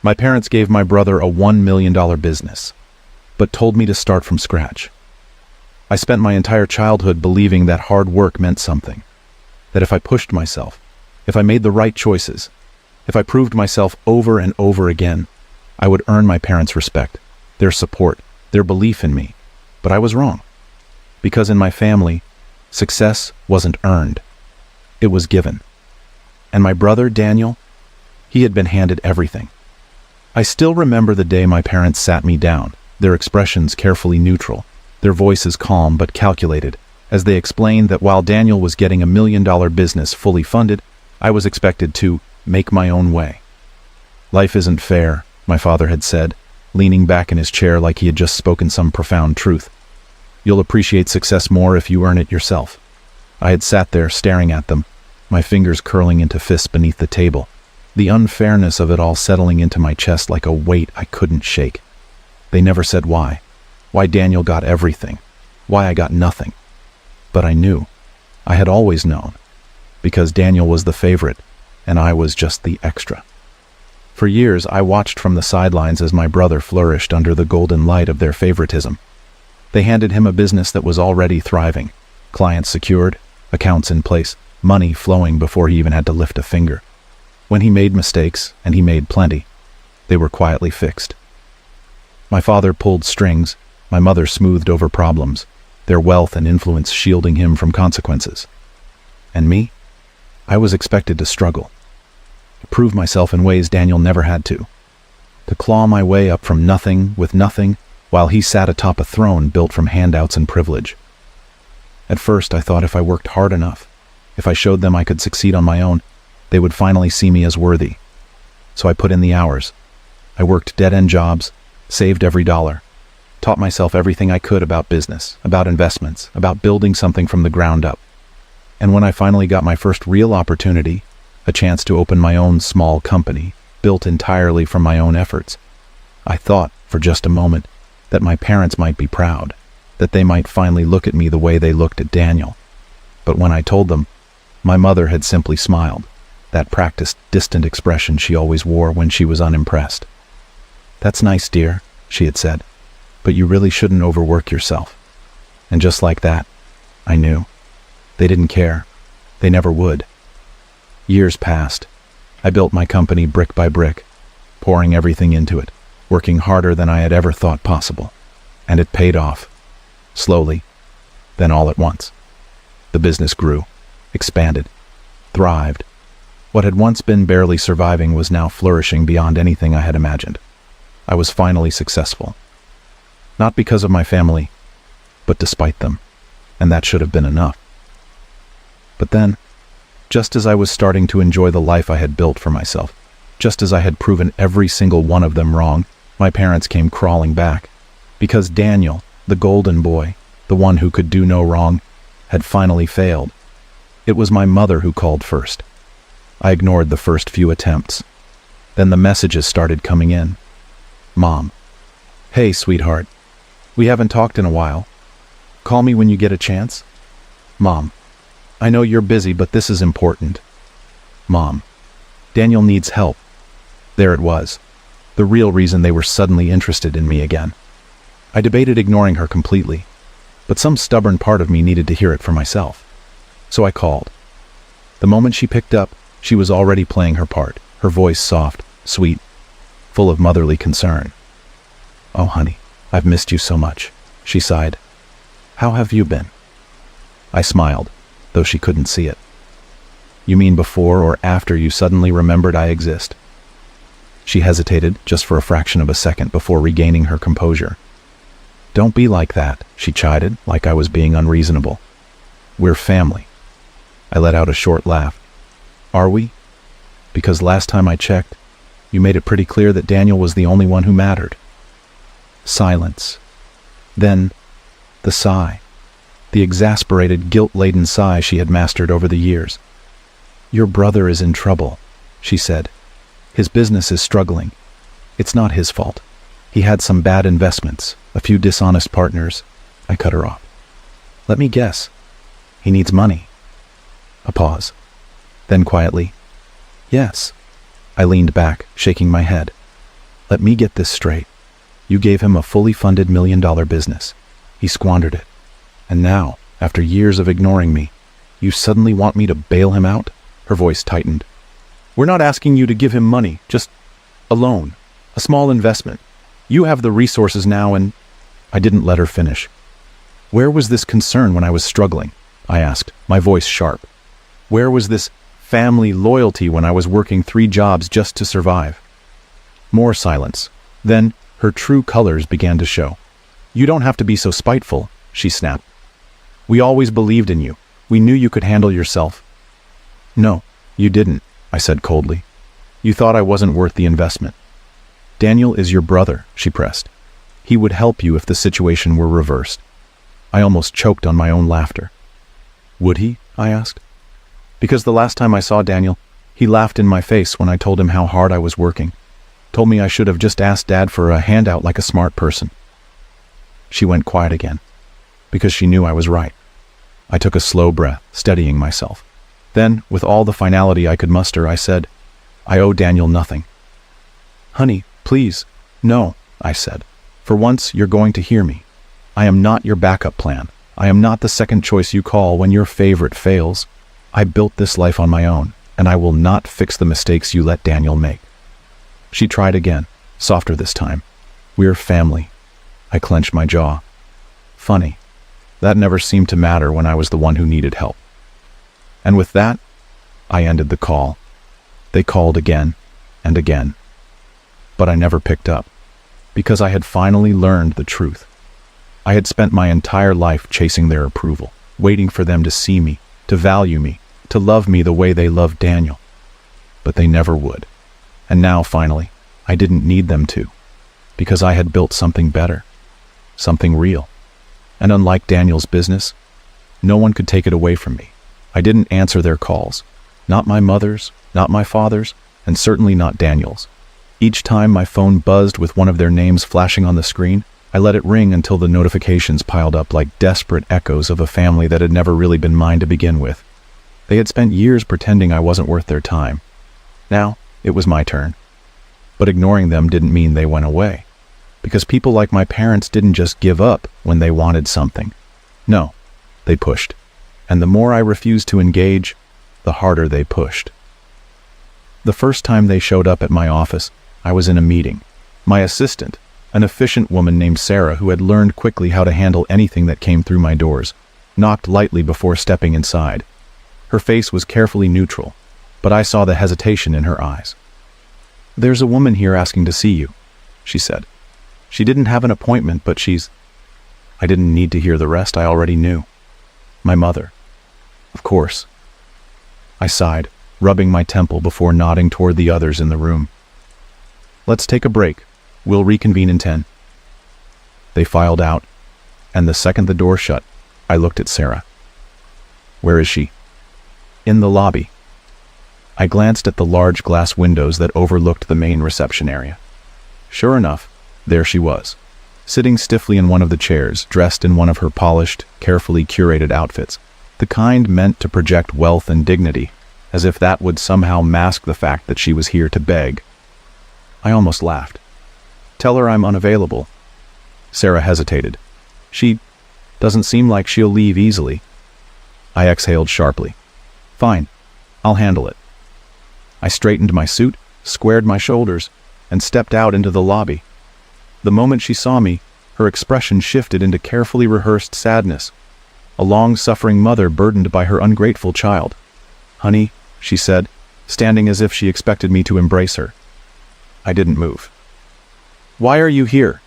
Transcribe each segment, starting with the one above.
My parents gave my brother a $1 million business, but told me to start from scratch. I spent my entire childhood believing that hard work meant something, that if I pushed myself, if I made the right choices, if I proved myself over and over again, I would earn my parents' respect, their support, their belief in me. But I was wrong. Because in my family, success wasn't earned. It was given. And my brother, Daniel, he had been handed everything. I still remember the day my parents sat me down, their expressions carefully neutral, their voices calm but calculated, as they explained that while Daniel was getting $1 million business fully funded, I was expected to make my own way. Life isn't fair, my father had said, leaning back in his chair like he had just spoken some profound truth. You'll appreciate success more if you earn it yourself. I had sat there staring at them, my fingers curling into fists beneath the table, the unfairness of it all settling into my chest like a weight I couldn't shake. They never said why Daniel got everything, why I got nothing. But I knew. I had always known. Because Daniel was the favorite, and I was just the extra. For years, I watched from the sidelines as my brother flourished under the golden light of their favoritism. They handed him a business that was already thriving, clients secured, accounts in place, money flowing before he even had to lift a finger. When he made mistakes, and he made plenty, they were quietly fixed. My father pulled strings, my mother smoothed over problems, their wealth and influence shielding him from consequences. And me? I was expected to struggle, to prove myself in ways Daniel never had to claw my way up from nothing with nothing while he sat atop a throne built from handouts and privilege. At first, I thought if I worked hard enough, if I showed them I could succeed on my own, they would finally see me as worthy. So I put in the hours. I worked dead-end jobs, saved every dollar, taught myself everything I could about business, about investments, about building something from the ground up. And when I finally got my first real opportunity, a chance to open my own small company, built entirely from my own efforts, I thought, for just a moment, that my parents might be proud, that they might finally look at me the way they looked at Daniel. But when I told them, my mother had simply smiled, that practiced, distant expression she always wore when she was unimpressed. "That's nice, dear," she had said, "but you really shouldn't overwork yourself." And just like that, I knew. They didn't care. They never would. Years passed. I built my company brick by brick, pouring everything into it, working harder than I had ever thought possible. And it paid off. Slowly, then all at once. The business grew, expanded, thrived. What had once been barely surviving was now flourishing beyond anything I had imagined. I was finally successful. Not because of my family, but despite them. And that should have been enough. But then, just as I was starting to enjoy the life I had built for myself, just as I had proven every single one of them wrong, my parents came crawling back. Because Daniel, the golden boy, the one who could do no wrong, had finally failed. It was my mother who called first. I ignored the first few attempts. Then the messages started coming in. Mom. "Hey, sweetheart. We haven't talked in a while. Call me when you get a chance." Mom. "I know you're busy, but this is important." Mom. "Daniel needs help." There it was. The real reason they were suddenly interested in me again. I debated ignoring her completely, but some stubborn part of me needed to hear it for myself. So I called. The moment she picked up, she was already playing her part, her voice soft, sweet, full of motherly concern. "Oh, honey, I've missed you so much," she sighed. "How have you been?" I smiled, though she couldn't see it. "You mean before or after you suddenly remembered I exist?" She hesitated just for a fraction of a second before regaining her composure. "Don't be like that," she chided, like I was being unreasonable. "We're family." I let out a short laugh. "Are we? Because last time I checked, you made it pretty clear that Daniel was the only one who mattered." Silence. Then, the sigh. The exasperated, guilt-laden sigh she had mastered over the years. "Your brother is in trouble," she said. "His business is struggling. It's not his fault. He had some bad investments, a few dishonest partners." I cut her off. "Let me guess. He needs money." A pause. Then quietly, "Yes." I leaned back, shaking my head. Let me get this straight. You gave him a fully funded $1 million business. He squandered it. And now, after years of ignoring me, you suddenly want me to bail him out? Her voice tightened. We're not asking you to give him money, just a loan, a small investment. You have the resources now and... I didn't let her finish. Where was this concern when I was struggling? I asked, my voice sharp. Where was this family loyalty when I was working 3 jobs just to survive? More silence. Then her true colors began to show. You don't have to be so spiteful, she snapped. We always believed in you. We knew you could handle yourself. No, you didn't, I said coldly. You thought I wasn't worth the investment. Daniel is your brother, she pressed. He would help you if the situation were reversed. I almost choked on my own laughter. Would he? I asked. Because the last time I saw Daniel, he laughed in my face when I told him how hard I was working. Told me I should have just asked Dad for a handout like a smart person. She went quiet again, because she knew I was right. I took a slow breath, steadying myself. Then, with all the finality I could muster, I said, I owe Daniel nothing. Honey, please, no, I said. For once, you're going to hear me. I am not your backup plan. I am not the second choice you call when your favorite fails. I built this life on my own, and I will not fix the mistakes you let Daniel make. She tried again, softer this time. We're family. I clenched my jaw. Funny. That never seemed to matter when I was the one who needed help. And with that, I ended the call. They called again and again. But I never picked up, because I had finally learned the truth. I had spent my entire life chasing their approval, waiting for them to see me, to value me, to love me the way they loved Daniel. But they never would. And now, finally, I didn't need them to, because I had built something better, something real. And unlike Daniel's business, no one could take it away from me. I didn't answer their calls, not my mother's, not my father's, and certainly not Daniel's. Each time my phone buzzed with one of their names flashing on the screen, I let it ring until the notifications piled up like desperate echoes of a family that had never really been mine to begin with. They had spent years pretending I wasn't worth their time. Now, it was my turn. But ignoring them didn't mean they went away. Because people like my parents didn't just give up when they wanted something. No, they pushed. And the more I refused to engage, the harder they pushed. The first time they showed up at my office, I was in a meeting. My assistant, an efficient woman named Sarah who had learned quickly how to handle anything that came through my doors, knocked lightly before stepping inside. Her face was carefully neutral, but I saw the hesitation in her eyes. There's a woman here asking to see you, she said. She didn't have an appointment, but she's... I didn't need to hear the rest, I already knew. My mother. Of course. I sighed, rubbing my temple before nodding toward the others in the room. Let's take a break. We'll reconvene in 10. They filed out, and the second the door shut, I looked at Sarah. Where is she? In the lobby. I glanced at the large glass windows that overlooked the main reception area. Sure enough, there she was, sitting stiffly in one of the chairs, dressed in one of her polished, carefully curated outfits, the kind meant to project wealth and dignity, as if that would somehow mask the fact that she was here to beg. I almost laughed. Tell her I'm unavailable. Sarah hesitated. She doesn't seem like she'll leave easily. I exhaled sharply. Fine, I'll handle it. I straightened my suit, squared my shoulders, and stepped out into the lobby. The moment she saw me, her expression shifted into carefully rehearsed sadness. A long-suffering mother burdened by her ungrateful child. Honey, she said, standing as if she expected me to embrace her. I didn't move. Why are you here?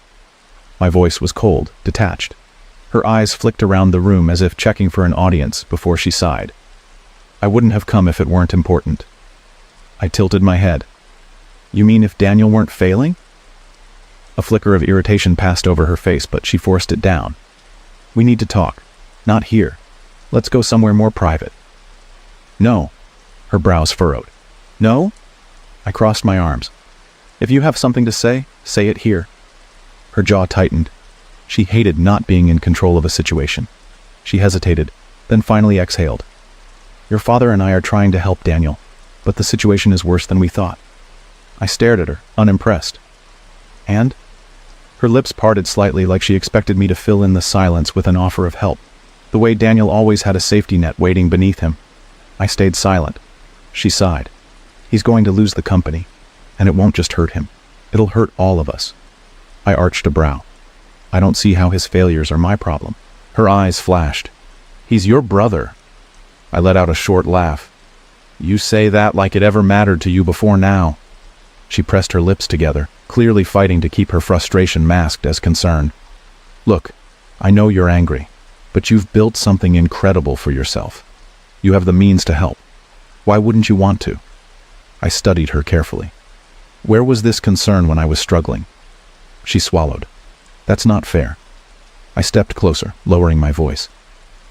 My voice was cold, detached. Her eyes flicked around the room as if checking for an audience before she sighed. I wouldn't have come if it weren't important. I tilted my head. You mean if Daniel weren't failing? A flicker of irritation passed over her face, but she forced it down. We need to talk. Not here. Let's go somewhere more private. No. Her brows furrowed. No? I crossed my arms. If you have something to say it here. Her jaw tightened. She hated not being in control of a situation. She hesitated, then finally exhaled. Your father and I are trying to help Daniel, but the situation is worse than we thought. I stared at her, unimpressed. And? Her lips parted slightly like she expected me to fill in the silence with an offer of help, the way Daniel always had a safety net waiting beneath him. I stayed silent. She sighed. He's going to lose the company, and it won't just hurt him. It'll hurt all of us. I arched a brow. I don't see how his failures are my problem. Her eyes flashed. He's your brother. I let out a short laugh. You say that like it ever mattered to you before now. She pressed her lips together, clearly fighting to keep her frustration masked as concern. Look, I know you're angry, but you've built something incredible for yourself. You have the means to help. Why wouldn't you want to? I studied her carefully. Where was this concern when I was struggling? She swallowed. That's not fair. I stepped closer, lowering my voice.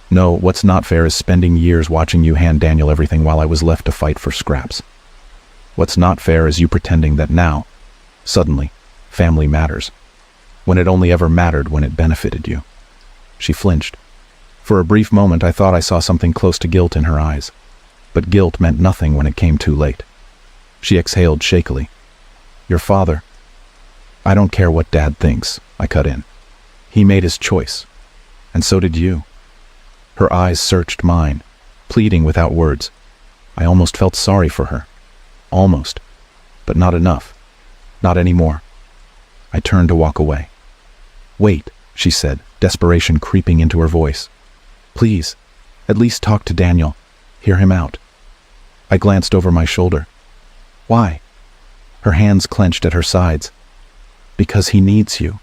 No, what's not fair is spending years watching you hand Daniel everything while I was left to fight for scraps. What's not fair is you pretending that now, suddenly, family matters, when it only ever mattered when it benefited you. She flinched. For a brief moment I thought I saw something close to guilt in her eyes, but guilt meant nothing when it came too late. She exhaled shakily. Your father. I don't care what Dad thinks, I cut in. He made his choice, and so did you. Her eyes searched mine, pleading without words. I almost felt sorry for her. Almost. But not enough. Not anymore. I turned to walk away. Wait, she said, desperation creeping into her voice. Please, at least talk to Daniel. Hear him out. I glanced over my shoulder. Why? Her hands clenched at her sides. Because he needs you.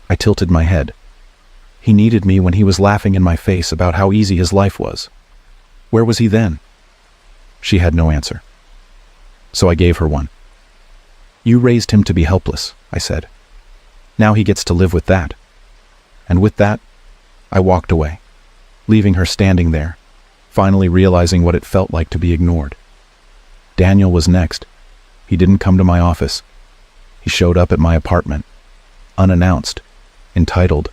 I tilted my head. He needed me when he was laughing in my face about how easy his life was. Where was he then? She had no answer. So I gave her one. You raised him to be helpless, I said. Now he gets to live with that. And with that, I walked away, leaving her standing there, finally realizing what it felt like to be ignored. Daniel was next. He didn't come to my office. He showed up at my apartment, unannounced, entitled,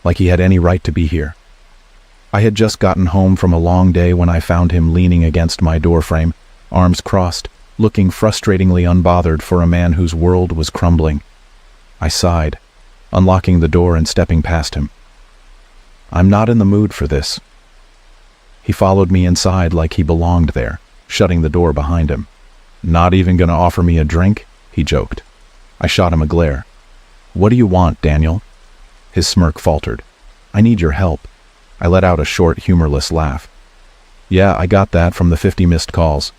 like he had any right to be here. I had just gotten home from a long day when I found him leaning against my doorframe, arms crossed, looking frustratingly unbothered for a man whose world was crumbling. I sighed, unlocking the door and stepping past him. I'm not in the mood for this. He followed me inside like he belonged there, shutting the door behind him. Not even gonna offer me a drink? He joked. I shot him a glare. What do you want, Daniel? His smirk faltered. I need your help. I let out a short, humorless laugh. Yeah, I got that from the 50 missed calls.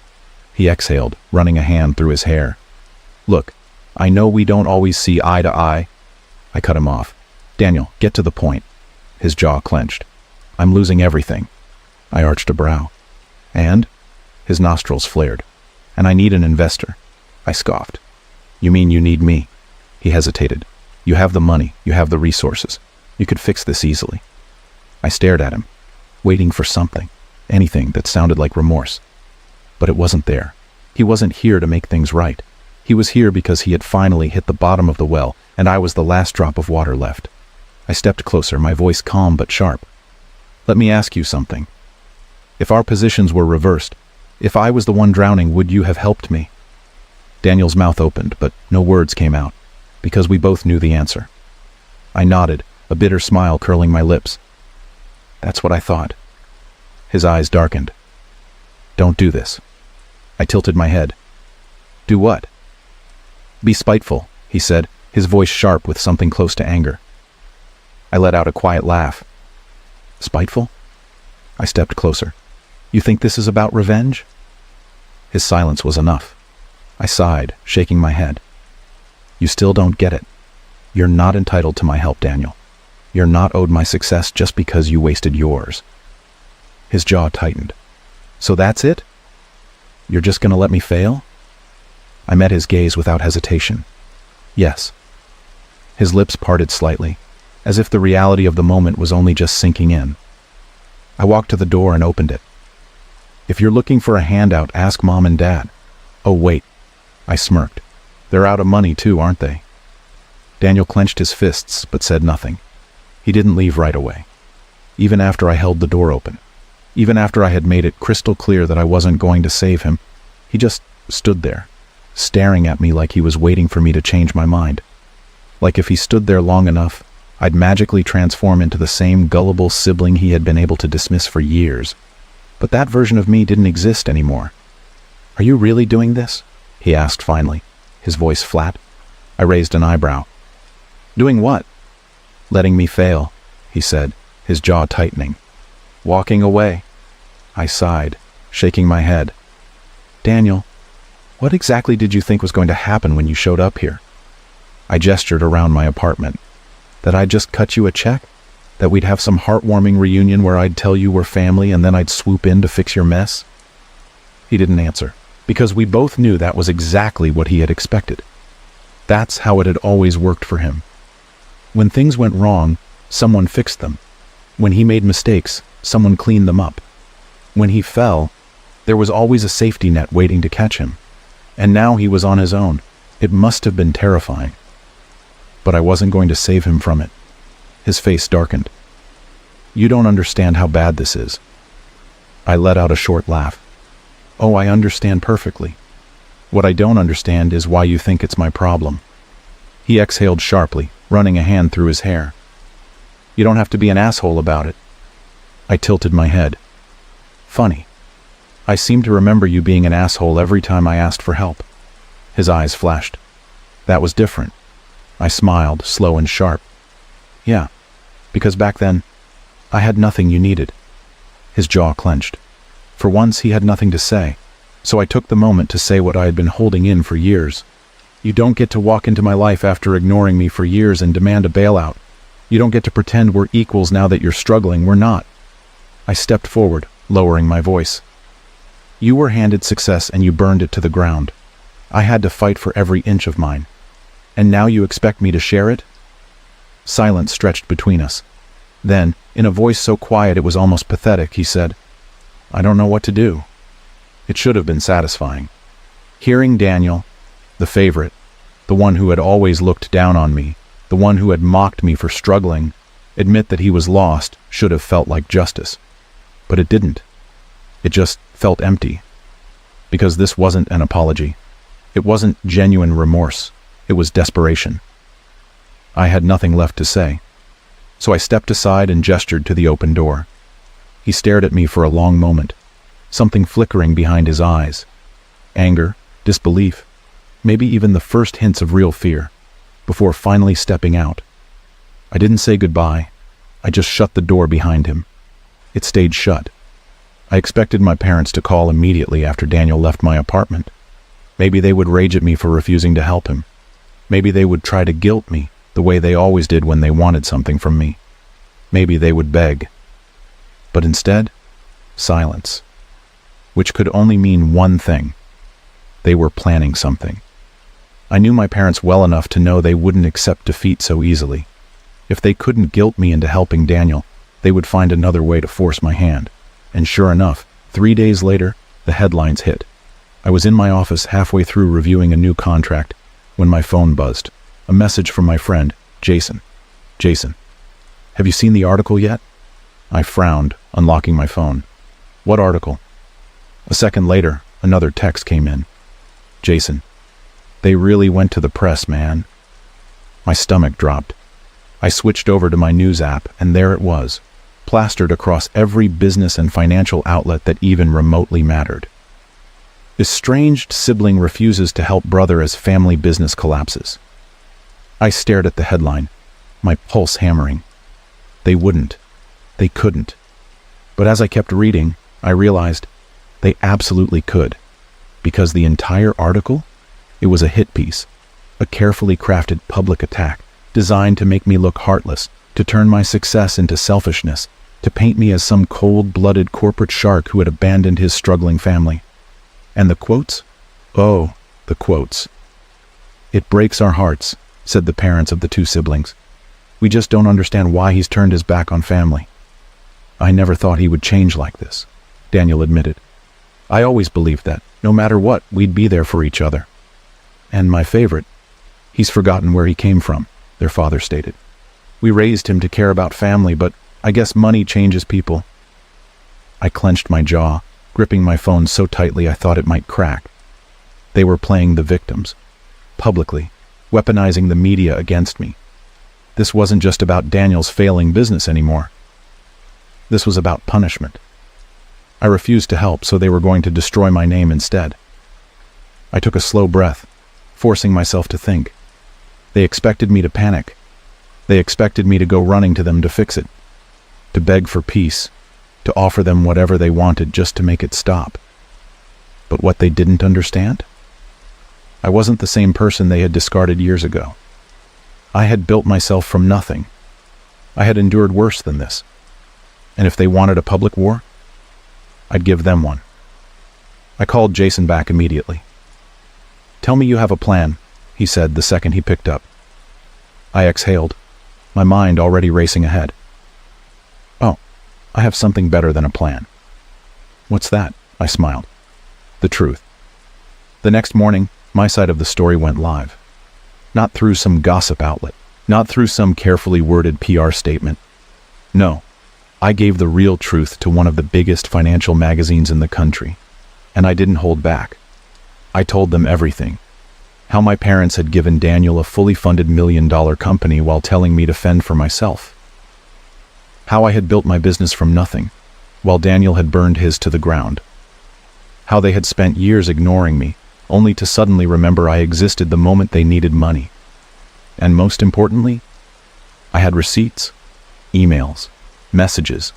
He exhaled, running a hand through his hair. Look, I know we don't always see eye to eye. I cut him off. Daniel, get to the point. His jaw clenched. I'm losing everything. I arched a brow. And? His nostrils flared. And I need an investor. I scoffed. You mean you need me? He hesitated. You have the money, you have the resources. You could fix this easily. I stared at him, waiting for something, anything that sounded like remorse. But it wasn't there. He wasn't here to make things right. He was here because he had finally hit the bottom of the well, and I was the last drop of water left. I stepped closer, my voice calm but sharp. Let me ask you something. If our positions were reversed, if I was the one drowning, would you have helped me? Daniel's mouth opened, but no words came out, because we both knew the answer. I nodded, a bitter smile curling my lips. That's what I thought. His eyes darkened. Don't do this. I tilted my head. Do what? Be spiteful, he said, his voice sharp with something close to anger. I let out a quiet laugh. Spiteful? I stepped closer. You think this is about revenge? His silence was enough. I sighed, shaking my head. You still don't get it. You're not entitled to my help, Daniel. You're not owed my success just because you wasted yours. His jaw tightened. So that's it? You're just gonna let me fail? I met his gaze without hesitation. Yes. His lips parted slightly, as if the reality of the moment was only just sinking in. I walked to the door and opened it. If you're looking for a handout, ask Mom and Dad. Oh, wait. I smirked. They're out of money too, aren't they? Daniel clenched his fists, but said nothing. He didn't leave right away. Even after I held the door open, even after I had made it crystal clear that I wasn't going to save him, he just stood there, staring at me like he was waiting for me to change my mind. Like if he stood there long enough, I'd magically transform into the same gullible sibling he had been able to dismiss for years. But that version of me didn't exist anymore. "Are you really doing this?" he asked finally, his voice flat. I raised an eyebrow. "Doing what?" "Letting me fail," he said, his jaw tightening. "Walking away." I sighed, shaking my head. "Daniel, what exactly did you think was going to happen when you showed up here?" I gestured around my apartment. "That I'd just cut you a check? That we'd have some heartwarming reunion where I'd tell you we're family and then I'd swoop in to fix your mess?" He didn't answer, because we both knew that was exactly what he had expected. That's how it had always worked for him. When things went wrong, someone fixed them. When he made mistakes, someone cleaned them up. When he fell, there was always a safety net waiting to catch him. And now he was on his own. It must have been terrifying. But I wasn't going to save him from it. His face darkened. "You don't understand how bad this is." I let out a short laugh. "Oh, I understand perfectly. What I don't understand is why you think it's my problem." He exhaled sharply, running a hand through his hair. "You don't have to be an asshole about it." I tilted my head. "Funny. I seem to remember you being an asshole every time I asked for help." His eyes flashed. "That was different." I smiled, slow and sharp. "Yeah, because back then, I had nothing you needed." His jaw clenched. For once, he had nothing to say, so I took the moment to say what I had been holding in for years. "You don't get to walk into my life after ignoring me for years and demand a bailout. You don't get to pretend we're equals now that you're struggling. We're not." I stepped forward, lowering my voice. "You were handed success and you burned it to the ground. I had to fight for every inch of mine. And now you expect me to share it?" Silence stretched between us. Then, in a voice so quiet it was almost pathetic, he said, "I don't know what to do." It should have been satisfying. Hearing Daniel, the favorite, the one who had always looked down on me, the one who had mocked me for struggling, admit that he was lost should have felt like justice. But it didn't. It just felt empty. Because this wasn't an apology. It wasn't genuine remorse. It was desperation. I had nothing left to say. So I stepped aside and gestured to the open door. He stared at me for a long moment, something flickering behind his eyes. Anger, disbelief, maybe even the first hints of real fear, before finally stepping out. I didn't say goodbye. I just shut the door behind him. It stayed shut. I expected my parents to call immediately after Daniel left my apartment. Maybe they would rage at me for refusing to help him. Maybe they would try to guilt me the way they always did when they wanted something from me. Maybe they would beg. But instead, silence. Which could only mean one thing. They were planning something. I knew my parents well enough to know they wouldn't accept defeat so easily. If they couldn't guilt me into helping Daniel, they would find another way to force my hand. And sure enough, 3 days later, the headlines hit. I was in my office halfway through reviewing a new contract when my phone buzzed. A message from my friend, Jason. "Jason, have you seen the article yet?" I frowned, unlocking my phone. "What article?" A second later, another text came in. "Jason, they really went to the press, man." My stomach dropped. I switched over to my news app, and there it was, plastered across every business and financial outlet that even remotely mattered. Estranged sibling refuses to help brother as family business collapses. I stared at the headline, my pulse hammering. They wouldn't. They couldn't. But as I kept reading, I realized they absolutely could. Because the entire article, it was a hit piece, a carefully crafted public attack, designed to make me look heartless, to turn my success into selfishness, to paint me as some cold-blooded corporate shark who had abandoned his struggling family. And the quotes? Oh, the quotes. "It breaks our hearts," said the parents of the two siblings. "We just don't understand why he's turned his back on family." "I never thought he would change like this," Daniel admitted. "I always believed that, no matter what, we'd be there for each other." "And my favorite, he's forgotten where he came from," their father stated. "We raised him to care about family, but I guess money changes people." I clenched my jaw, gripping my phone so tightly I thought it might crack. They were playing the victims. Publicly. weaponizing the media against me. This wasn't just about Daniel's failing business anymore. This was about punishment. I refused to help, so they were going to destroy my name instead. I took a slow breath, forcing myself to think. They expected me to panic. They expected me to go running to them to fix it, to beg for peace, to offer them whatever they wanted just to make it stop. But what they didn't understand? I wasn't the same person they had discarded years ago. I had built myself from nothing. I had endured worse than this. And if they wanted a public war, I'd give them one. I called Jason back immediately. "Tell me you have a plan," he said the second he picked up. I exhaled, my mind already racing ahead. "Oh, I have something better than a plan." "What's that?" I smiled. "The truth." The next morning, my side of the story went live. Not through some gossip outlet, not through some carefully worded PR statement. No, I gave the real truth to one of the biggest financial magazines in the country, and I didn't hold back. I told them everything. How my parents had given Daniel a fully funded $1 million company while telling me to fend for myself. How I had built my business from nothing, while Daniel had burned his to the ground. How they had spent years ignoring me, only to suddenly remember I existed the moment they needed money. And most importantly, I had receipts, emails, messages,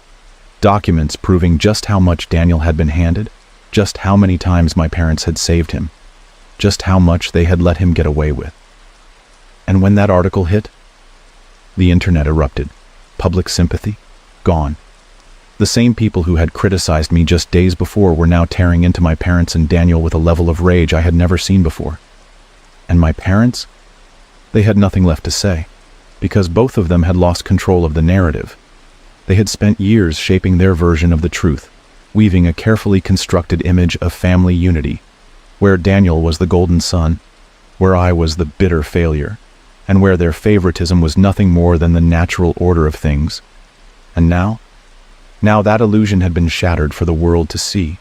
documents proving just how much Daniel had been handed, just how many times my parents had saved him, just how much they had let him get away with. And when that article hit, the internet erupted. Public sympathy, gone. The same people who had criticized me just days before were now tearing into my parents and Daniel with a level of rage I had never seen before. And my parents? They had nothing left to say, because both of them had lost control of the narrative. They had spent years shaping their version of the truth, weaving a carefully constructed image of family unity, where Daniel was the golden son, where I was the bitter failure, and where their favoritism was nothing more than the natural order of things. And now that illusion had been shattered for the world to see.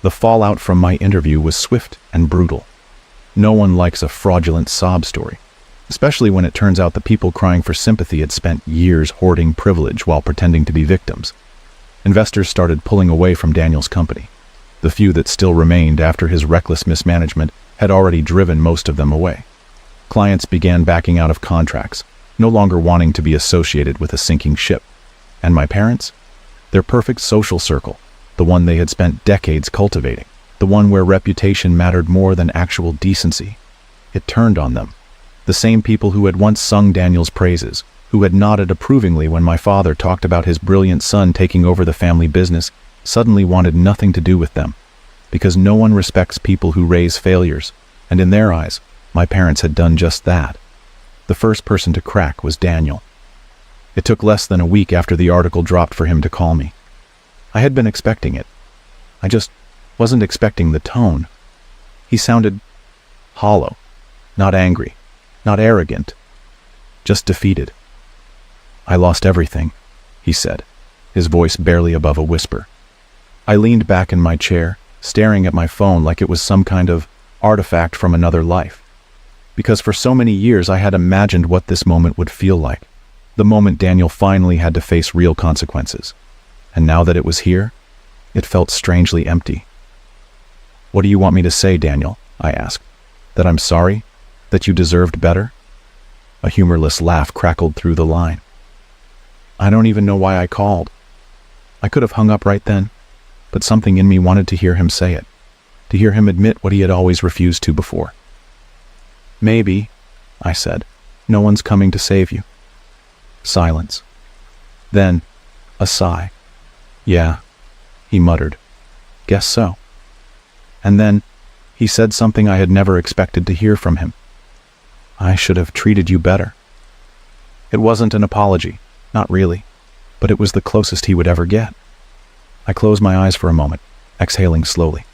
The fallout from my interview was swift and brutal. No one likes a fraudulent sob story, especially when it turns out the people crying for sympathy had spent years hoarding privilege while pretending to be victims. Investors started pulling away from Daniel's company. The few that still remained after his reckless mismanagement had already driven most of them away. Clients began backing out of contracts, no longer wanting to be associated with a sinking ship. And my parents? Their perfect social circle, the one they had spent decades cultivating, the one where reputation mattered more than actual decency. It turned on them. The same people who had once sung Daniel's praises, who had nodded approvingly when my father talked about his brilliant son taking over the family business, suddenly wanted nothing to do with them, because no one respects people who raise failures, and in their eyes, my parents had done just that. The first person to crack was Daniel. It took less than a week after the article dropped for him to call me. I had been expecting it. I just wasn't expecting the tone. He sounded hollow, not angry, not arrogant, just defeated. "I lost everything," he said, his voice barely above a whisper. I leaned back in my chair, staring at my phone like it was some kind of artifact from another life. Because for so many years I had imagined what this moment would feel like, the moment Daniel finally had to face real consequences. And now that it was here, it felt strangely empty. "What do you want me to say, Daniel?" I asked. "That I'm sorry? That you deserved better?" A humorless laugh crackled through the line. I don't even know why I called. I could have hung up right then, but something in me wanted to hear him say it, to hear him admit what he had always refused to before. "Maybe," I said, "no one's coming to save you." Silence. Then, a sigh. "Yeah," he muttered. "Guess so." And then, he said something I had never expected to hear from him. "I should have treated you better." It wasn't an apology, not really, but it was the closest he would ever get. I closed my eyes for a moment, exhaling slowly.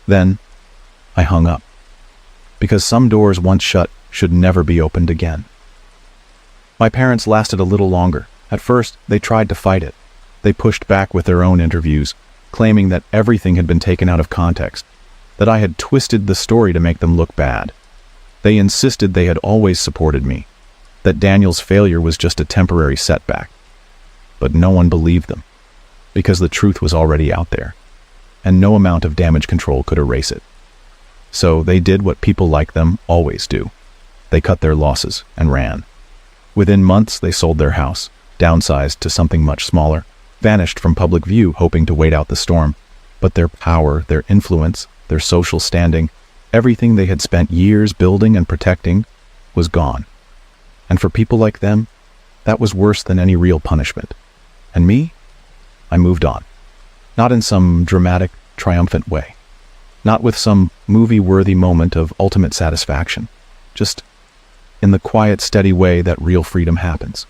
Then, I hung up. Because some doors once shut should never be opened again. My parents lasted a little longer. At first, they tried to fight it. They pushed back with their own interviews, claiming that everything had been taken out of context, that I had twisted the story to make them look bad. They insisted they had always supported me, that Daniel's failure was just a temporary setback. But no one believed them, because the truth was already out there, and no amount of damage control could erase it. So they did what people like them always do. They cut their losses and ran. Within months, they sold their house, downsized to something much smaller, vanished from public view hoping to wait out the storm. But their power, their influence, their social standing, everything they had spent years building and protecting was gone. And for people like them, that was worse than any real punishment. And me? I moved on. Not in some dramatic, triumphant way. Not with some movie-worthy moment of ultimate satisfaction. Just in the quiet, steady way that real freedom happens.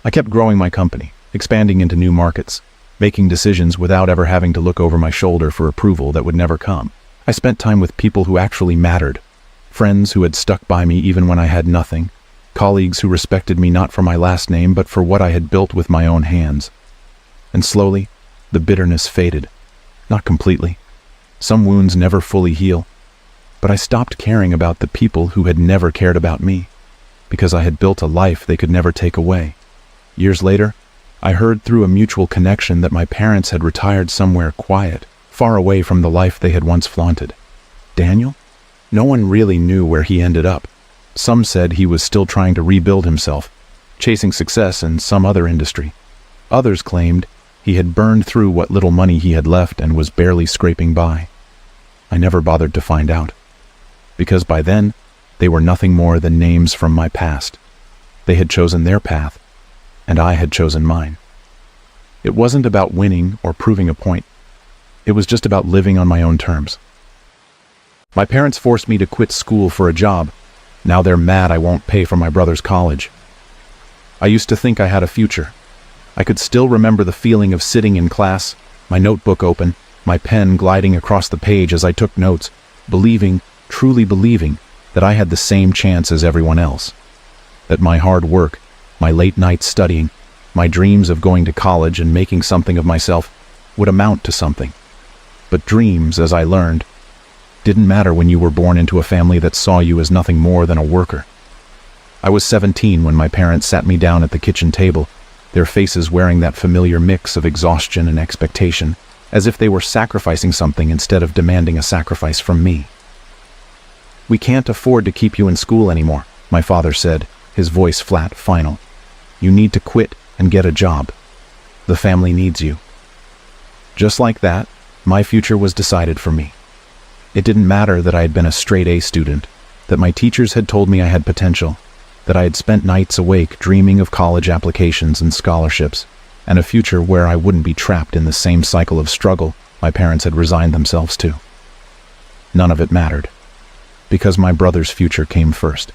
I kept growing my company, expanding into new markets, making decisions without ever having to look over my shoulder for approval that would never come. I spent time with people who actually mattered, friends who had stuck by me even when I had nothing, colleagues who respected me not for my last name but for what I had built with my own hands. And slowly, the bitterness faded. Not completely. Some wounds never fully heal. But I stopped caring about the people who had never cared about me, because I had built a life they could never take away. Years later, I heard through a mutual connection that my parents had retired somewhere quiet, far away from the life they had once flaunted. Daniel? No one really knew where he ended up. Some said he was still trying to rebuild himself, chasing success in some other industry. Others claimed he had burned through what little money he had left and was barely scraping by. I never bothered to find out, because by then, they were nothing more than names from my past. They had chosen their path, and I had chosen mine. It wasn't about winning or proving a point. It was just about living on my own terms. My parents forced me to quit school for a job. Now they're mad I won't pay for my brother's college. I used to think I had a future. I could still remember the feeling of sitting in class, my notebook open, my pen gliding across the page as I took notes, believing, truly believing, that I had the same chance as everyone else. That my hard work, my late nights studying, my dreams of going to college and making something of myself would amount to something. But dreams, as I learned, didn't matter when you were born into a family that saw you as nothing more than a worker. I was 17 when my parents sat me down at the kitchen table, their faces wearing that familiar mix of exhaustion and expectation, as if they were sacrificing something instead of demanding a sacrifice from me. "We can't afford to keep you in school anymore," my father said, his voice flat, final. "You need to quit and get a job. The family needs you." Just like that, my future was decided for me. It didn't matter that I had been a straight-A student, that my teachers had told me I had potential, that I had spent nights awake dreaming of college applications and scholarships, and a future where I wouldn't be trapped in the same cycle of struggle my parents had resigned themselves to. None of it mattered, because my brother's future came first.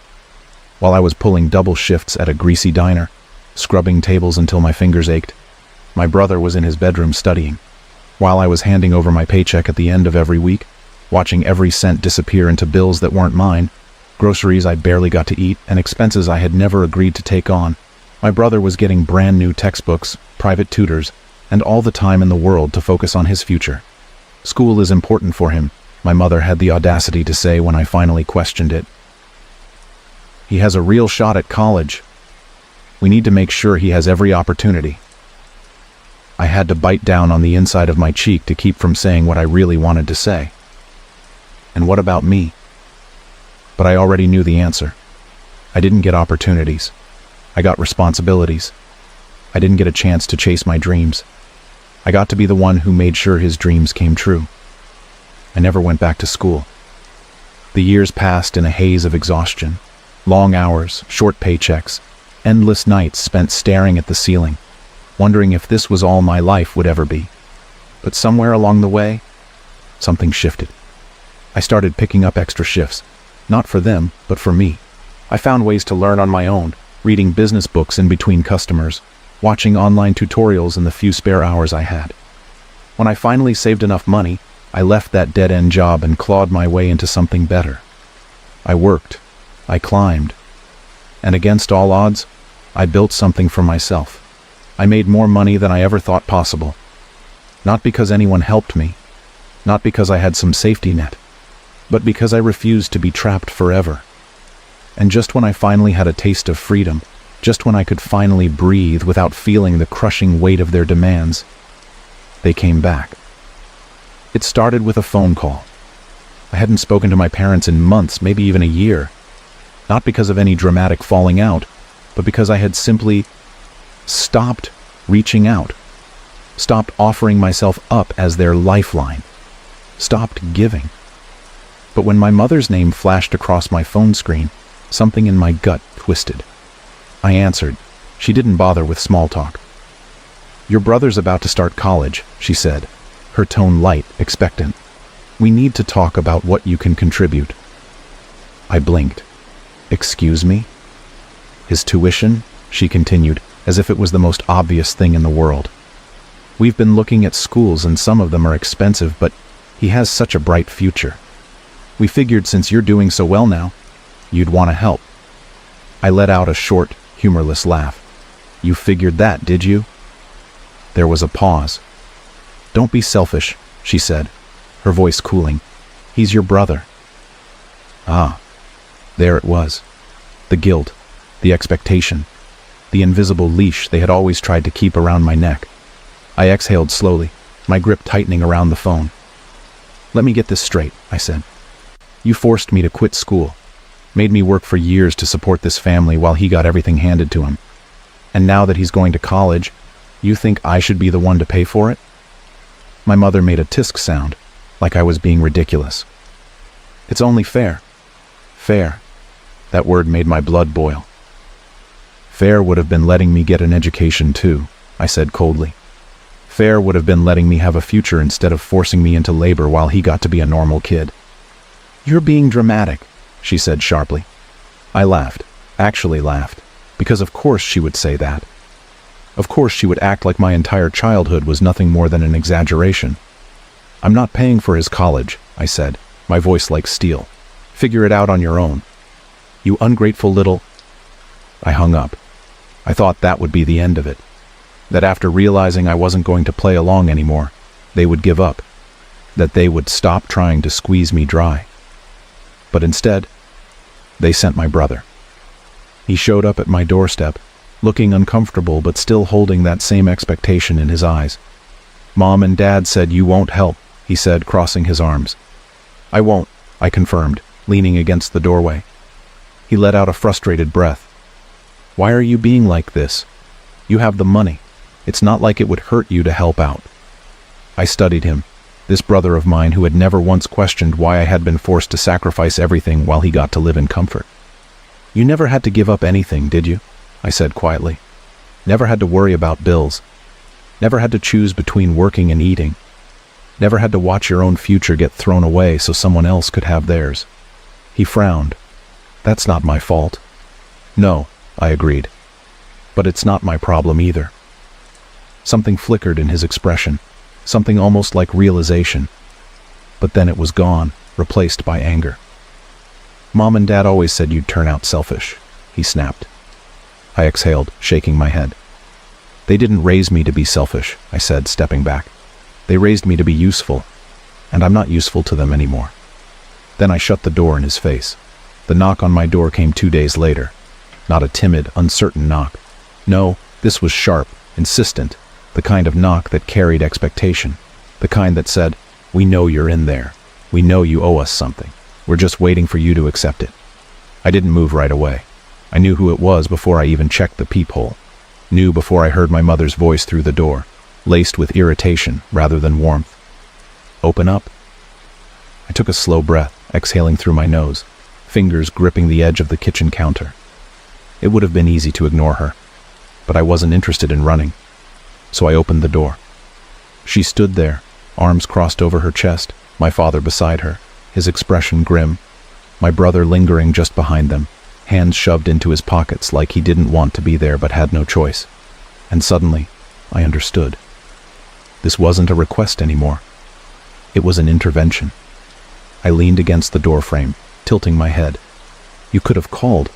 While I was pulling double shifts at a greasy diner, scrubbing tables until my fingers ached, my brother was in his bedroom studying. While I was handing over my paycheck at the end of every week, watching every cent disappear into bills that weren't mine, groceries I barely got to eat, and expenses I had never agreed to take on, my brother was getting brand new textbooks, private tutors, and all the time in the world to focus on his future. School is important for him, my mother had the audacity to say when I finally questioned it. He has a real shot at college. We need to make sure he has every opportunity. I had to bite down on the inside of my cheek to keep from saying what I really wanted to say. And what about me? But I already knew the answer. I didn't get opportunities. I got responsibilities. I didn't get a chance to chase my dreams. I got to be the one who made sure his dreams came true. I never went back to school. The years passed in a haze of exhaustion. Long hours, short paychecks, endless nights spent staring at the ceiling, wondering if this was all my life would ever be. But somewhere along the way, something shifted. I started picking up extra shifts, not for them, but for me. I found ways to learn on my own, reading business books in between customers, watching online tutorials in the few spare hours I had. When I finally saved enough money, I left that dead-end job and clawed my way into something better. I worked, I climbed, and against all odds, I built something for myself. I made more money than I ever thought possible. Not because anyone helped me, not because I had some safety net, but because I refused to be trapped forever. And just when I finally had a taste of freedom, just when I could finally breathe without feeling the crushing weight of their demands, they came back. It started with a phone call. I hadn't spoken to my parents in months, maybe even a year. Not because of any dramatic falling out, but because I had simply stopped reaching out, stopped offering myself up as their lifeline, stopped giving. But when my mother's name flashed across my phone screen, something in my gut twisted. I answered. She didn't bother with small talk. "Your brother's about to start college," she said, her tone light, expectant. "We need to talk about what you can contribute." I blinked. "Excuse me?" "His tuition," she continued, as if it was the most obvious thing in the world. "We've been looking at schools and some of them are expensive, but he has such a bright future. We figured since you're doing so well now, you'd want to help." I let out a short, humorless laugh. "You figured that, did you?" There was a pause. "Don't be selfish," she said, her voice cooling. "He's your brother." Ah, there it was. The guilt, the expectation, the invisible leash they had always tried to keep around my neck. I exhaled slowly, my grip tightening around the phone. "Let me get this straight," I said. "You forced me to quit school, made me work for years to support this family while he got everything handed to him. And now that he's going to college, you think I should be the one to pay for it?" My mother made a tisk sound, like I was being ridiculous. "It's only fair." Fair. That word made my blood boil. "Fair would have been letting me get an education too," I said coldly. "Fair would have been letting me have a future instead of forcing me into labor while he got to be a normal kid." "You're being dramatic," she said sharply. I laughed, actually laughed, because of course she would say that. Of course she would act like my entire childhood was nothing more than an exaggeration. "I'm not paying for his college," I said, my voice like steel. "Figure it out on your own." "You ungrateful little—" I hung up. I thought that would be the end of it. That after realizing I wasn't going to play along anymore, they would give up. That they would stop trying to squeeze me dry. But instead, they sent my brother. He showed up at my doorstep, looking uncomfortable but still holding that same expectation in his eyes. "Mom and Dad said you won't help," he said, crossing his arms. "I won't," I confirmed, leaning against the doorway. He let out a frustrated breath. "Why are you being like this? You have the money. It's not like it would hurt you to help out." I studied him, this brother of mine who had never once questioned why I had been forced to sacrifice everything while he got to live in comfort. "You never had to give up anything, did you?" I said quietly. "Never had to worry about bills. Never had to choose between working and eating. Never had to watch your own future get thrown away so someone else could have theirs." He frowned. "That's not my fault." "No," I agreed. "But it's not my problem either." Something flickered in his expression, something almost like realization. But then it was gone, replaced by anger. "Mom and Dad always said you'd turn out selfish," he snapped. I exhaled, shaking my head. "They didn't raise me to be selfish," I said, stepping back. "They raised me to be useful, and I'm not useful to them anymore." Then I shut the door in his face. The knock on my door came 2 days later. Not a timid, uncertain knock. No, this was sharp, insistent, the kind of knock that carried expectation, the kind that said, "We know you're in there. We know you owe us something. We're just waiting for you to accept it." I didn't move right away. I knew who it was before I even checked the peephole. Knew before I heard my mother's voice through the door, laced with irritation rather than warmth. "Open up." I took a slow breath, exhaling through my nose, fingers gripping the edge of the kitchen counter. It would have been easy to ignore her, but I wasn't interested in running, so I opened the door. She stood there, arms crossed over her chest, my father beside her, his expression grim, my brother lingering just behind them, hands shoved into his pockets like he didn't want to be there but had no choice. And suddenly, I understood. This wasn't a request anymore. It was an intervention. I leaned against the doorframe, tilting my head. "You could have called."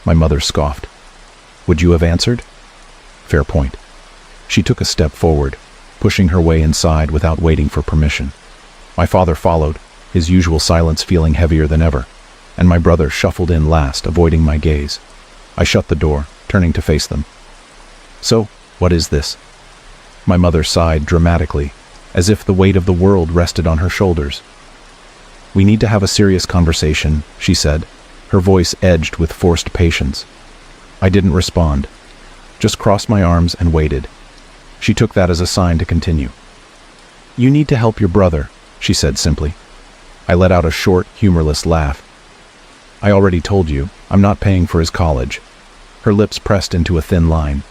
My mother scoffed. "Would you have answered?" Fair point. She took a step forward, pushing her way inside without waiting for permission. My father followed, his usual silence feeling heavier than ever. and my brother shuffled in last, avoiding my gaze. I shut the door, turning to face them. "So, what is this?" My mother sighed dramatically, as if the weight of the world rested on her shoulders. "We need to have a serious conversation," she said, her voice edged with forced patience. I didn't respond, just crossed my arms and waited. She took that as a sign to continue. "You need to help your brother," she said simply. I let out a short, humorless laugh. "I already told you, I'm not paying for his college." Her lips pressed into a thin line.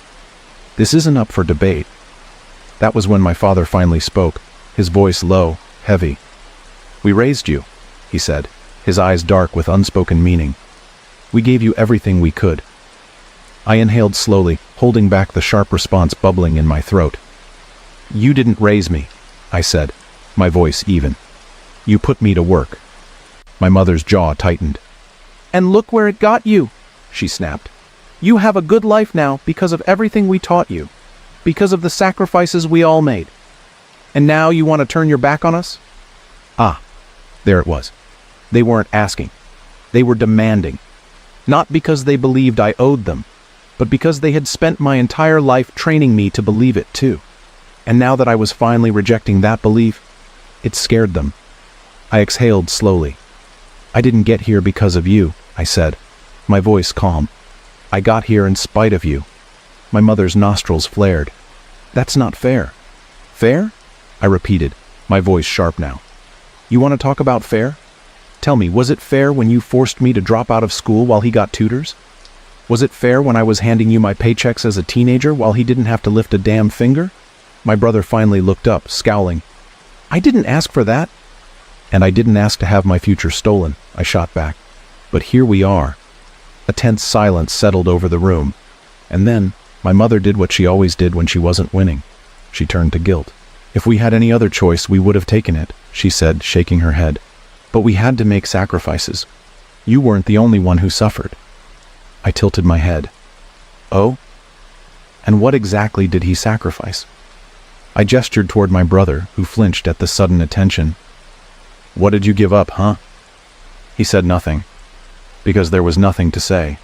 "This isn't up for debate." That was when my father finally spoke, his voice low, heavy. "We raised you," he said, his eyes dark with unspoken meaning. "We gave you everything we could." I inhaled slowly, holding back the sharp response bubbling in my throat. "You didn't raise me," I said, my voice even. "You put me to work." My mother's jaw tightened. "And look where it got you," she snapped. "You have a good life now because of everything we taught you, because of the sacrifices we all made. And now you want to turn your back on us?" Ah, there it was. They weren't asking. They were demanding. Not because they believed I owed them, but because they had spent my entire life training me to believe it too. And now that I was finally rejecting that belief, it scared them. I exhaled slowly. "I didn't get here because of you," I said, my voice calm. "I got here in spite of you." My mother's nostrils flared. "That's not fair." "Fair?" I repeated, my voice sharp now. "You want to talk about fair? Tell me, was it fair when you forced me to drop out of school while he got tutors? Was it fair when I was handing you my paychecks as a teenager while he didn't have to lift a damn finger?" My brother finally looked up, scowling. "I didn't ask for that." "And I didn't ask to have my future stolen," I shot back. "But here we are." A tense silence settled over the room. And then, my mother did what she always did when she wasn't winning. She turned to guilt. "If we had any other choice, we would have taken it," she said, shaking her head. "But we had to make sacrifices. You weren't the only one who suffered." I tilted my head. "Oh? And what exactly did he sacrifice?" I gestured toward my brother, who flinched at the sudden attention. "What did you give up, huh?" He said nothing, because there was nothing to say.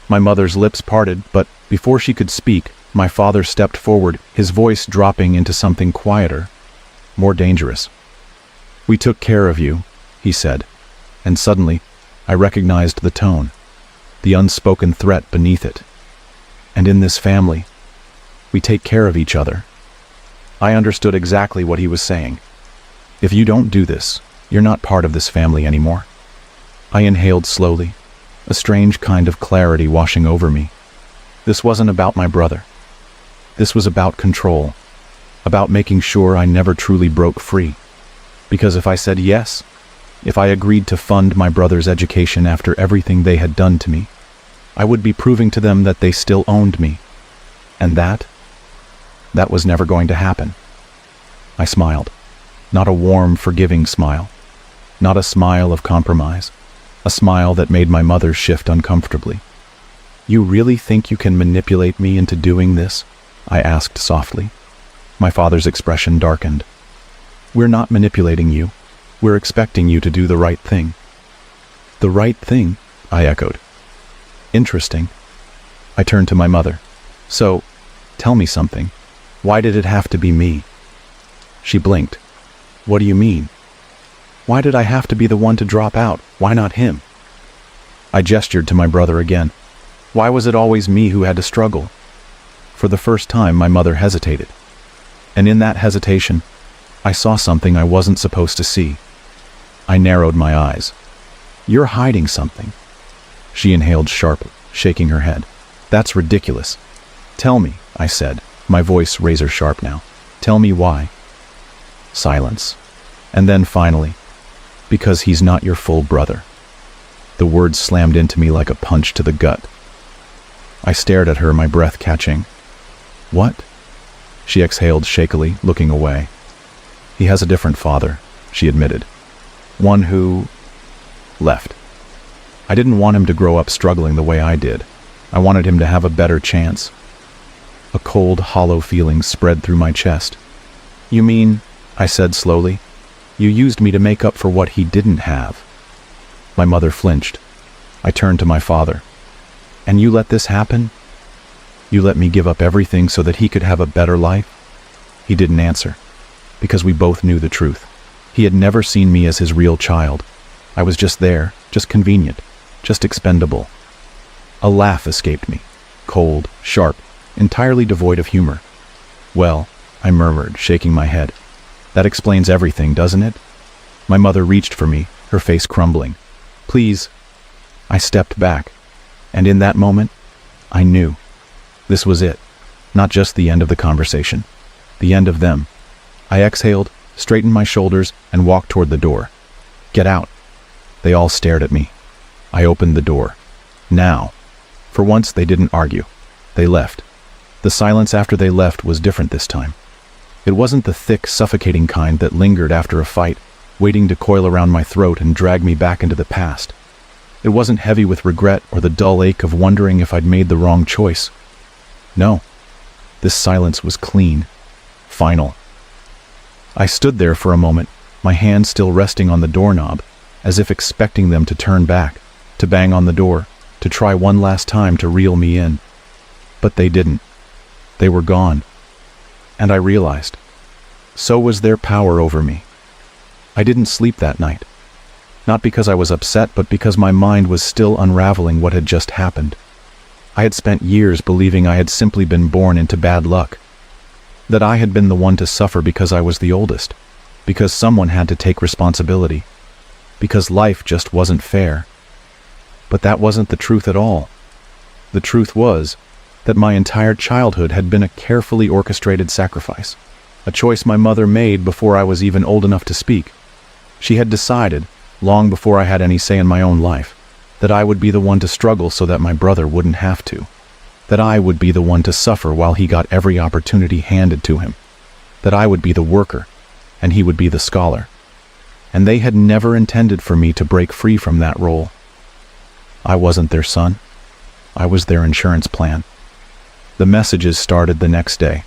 My mother's lips parted, but before she could speak, my father stepped forward, his voice dropping into something quieter, more dangerous. "We took care of you," he said, and suddenly I recognized the tone, the unspoken threat beneath it. "And in this family, we take care of each other." I understood exactly what he was saying. "If you don't do this, you're not part of this family anymore." I inhaled slowly, a strange kind of clarity washing over me. This wasn't about my brother. This was about control, about making sure I never truly broke free. Because if I said yes, if I agreed to fund my brother's education after everything they had done to me, I would be proving to them that they still owned me. And that was never going to happen. I smiled. Not a warm, forgiving smile. Not a smile of compromise. A smile that made my mother shift uncomfortably. "You really think you can manipulate me into doing this?" I asked softly. My father's expression darkened. "We're not manipulating you. We're expecting you to do the right thing." "The right thing?" I echoed. "Interesting." I turned to my mother. "So, tell me something. Why did it have to be me?" She blinked. "What do you mean?" "Why did I have to be the one to drop out? Why not him?" I gestured to my brother again. Why was it always me who had to struggle? For the first time, my mother hesitated. And in that hesitation, I saw something I wasn't supposed to see. I narrowed my eyes. "You're hiding something." She inhaled sharply, shaking her head. "That's ridiculous." "Tell me," I said, my voice razor sharp now. "Tell me why." Silence. And then finally, "Because he's not your full brother." The words slammed into me like a punch to the gut. I stared at her, my breath catching. "What?" She exhaled shakily, looking away. "He has a different father," she admitted. "One who left. I didn't want him to grow up struggling the way I did. I wanted him to have a better chance." A cold, hollow feeling spread through my chest. "You mean," I said slowly, "you used me to make up for what he didn't have?" My mother flinched. I turned to my father. "And you let this happen? You let me give up everything so that he could have a better life?" He didn't answer, because we both knew the truth. He had never seen me as his real child. I was just there, just convenient, just expendable. A laugh escaped me, cold, sharp, entirely devoid of humor. "Well," I murmured, shaking my head. "That explains everything, doesn't it?" My mother reached for me, her face crumbling. "Please." I stepped back, and in that moment, I knew. This was it. Not just the end of the conversation. The end of them. I exhaled, straightened my shoulders, and walked toward the door. "Get out." They all stared at me. I opened the door. Now. For once, they didn't argue. They left. The silence after they left was different this time. It wasn't the thick, suffocating kind that lingered after a fight, waiting to coil around my throat and drag me back into the past. It wasn't heavy with regret or the dull ache of wondering if I'd made the wrong choice. No. This silence was clean. Final. I stood there for a moment, my hand still resting on the doorknob, as if expecting them to turn back, to bang on the door, to try one last time to reel me in. But they didn't. They were gone. And I realized. So was their power over me. I didn't sleep that night. Not because I was upset, but because my mind was still unraveling what had just happened. I had spent years believing I had simply been born into bad luck. That I had been the one to suffer because I was the oldest. Because someone had to take responsibility. Because life just wasn't fair. But that wasn't the truth at all. The truth was that my entire childhood had been a carefully orchestrated sacrifice, a choice my mother made before I was even old enough to speak. She had decided, long before I had any say in my own life, that I would be the one to struggle so that my brother wouldn't have to, that I would be the one to suffer while he got every opportunity handed to him, that I would be the worker, and he would be the scholar. And they had never intended for me to break free from that role. I wasn't their son. I was their insurance plan. The messages started the next day,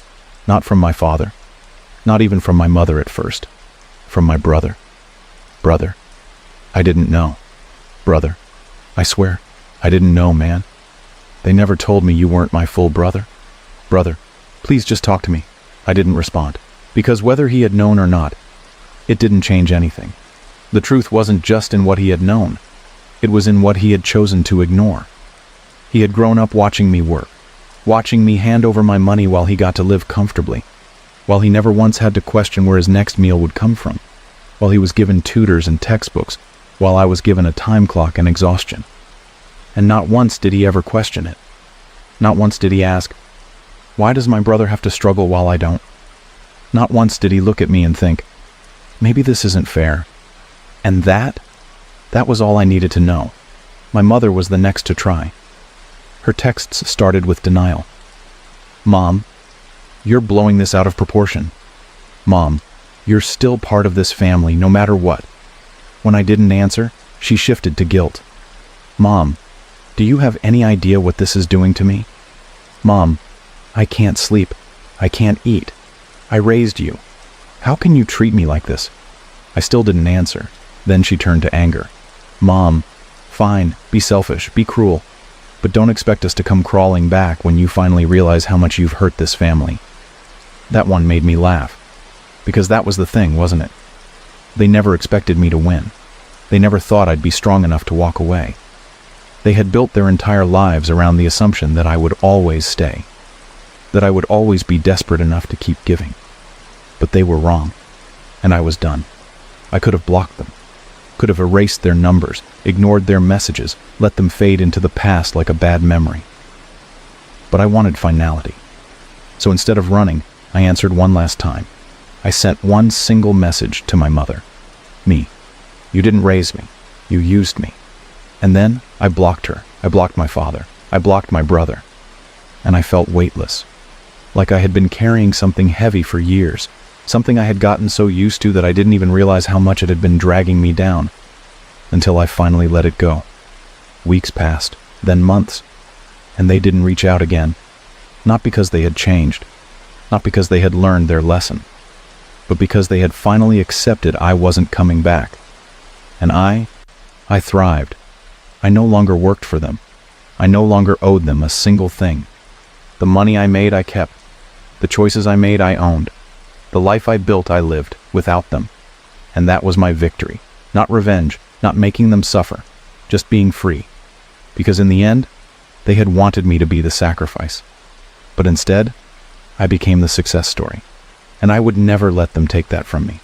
not from my father, not even from my mother at first, from my brother. Brother. I didn't know. Brother. I swear, I didn't know, man. They never told me you weren't my full brother. Brother, please just talk to me. I didn't respond, because whether he had known or not, it didn't change anything. The truth wasn't just in what he had known. It was in what he had chosen to ignore. He had grown up watching me work, watching me hand over my money while he got to live comfortably, while he never once had to question where his next meal would come from, while he was given tutors and textbooks, while I was given a time clock and exhaustion. And not once did he ever question it. Not once did he ask, "Why does my brother have to struggle while I don't?" Not once did he look at me and think, "Maybe this isn't fair." And that was all I needed to know. My mother was the next to try. Her texts started with denial. "Mom, you're blowing this out of proportion. Mom, you're still part of this family no matter what." When I didn't answer, she shifted to guilt. "Mom, do you have any idea what this is doing to me? Mom, I can't sleep. I can't eat. I raised you. How can you treat me like this?" I still didn't answer. Then she turned to anger. "Mom, fine, be selfish, be cruel, but don't expect us to come crawling back when you finally realize how much you've hurt this family." That one made me laugh, because that was the thing, wasn't it? They never expected me to win. They never thought I'd be strong enough to walk away. They had built their entire lives around the assumption that I would always stay, that I would always be desperate enough to keep giving. But they were wrong, and I was done. I could have blocked them, could have erased their numbers, ignored their messages, let them fade into the past like a bad memory. But I wanted finality. So instead of running, I answered one last time. I sent one single message to my mother. Me. You didn't raise me. You used me. And then I blocked her. I blocked my father. I blocked my brother. And I felt weightless. Like I had been carrying something heavy for years. Something I had gotten so used to that I didn't even realize how much it had been dragging me down. Until I finally let it go. Weeks passed, then months. And they didn't reach out again. Not because they had changed. Not because they had learned their lesson. But because they had finally accepted I wasn't coming back. And I I thrived. I no longer worked for them. I no longer owed them a single thing. The money I made, I kept. The choices I made, I owned. The life I built, I lived without them. And that was my victory. Not revenge, not making them suffer, just being free. Because in the end, they had wanted me to be the sacrifice. But instead, I became the success story. And I would never let them take that from me.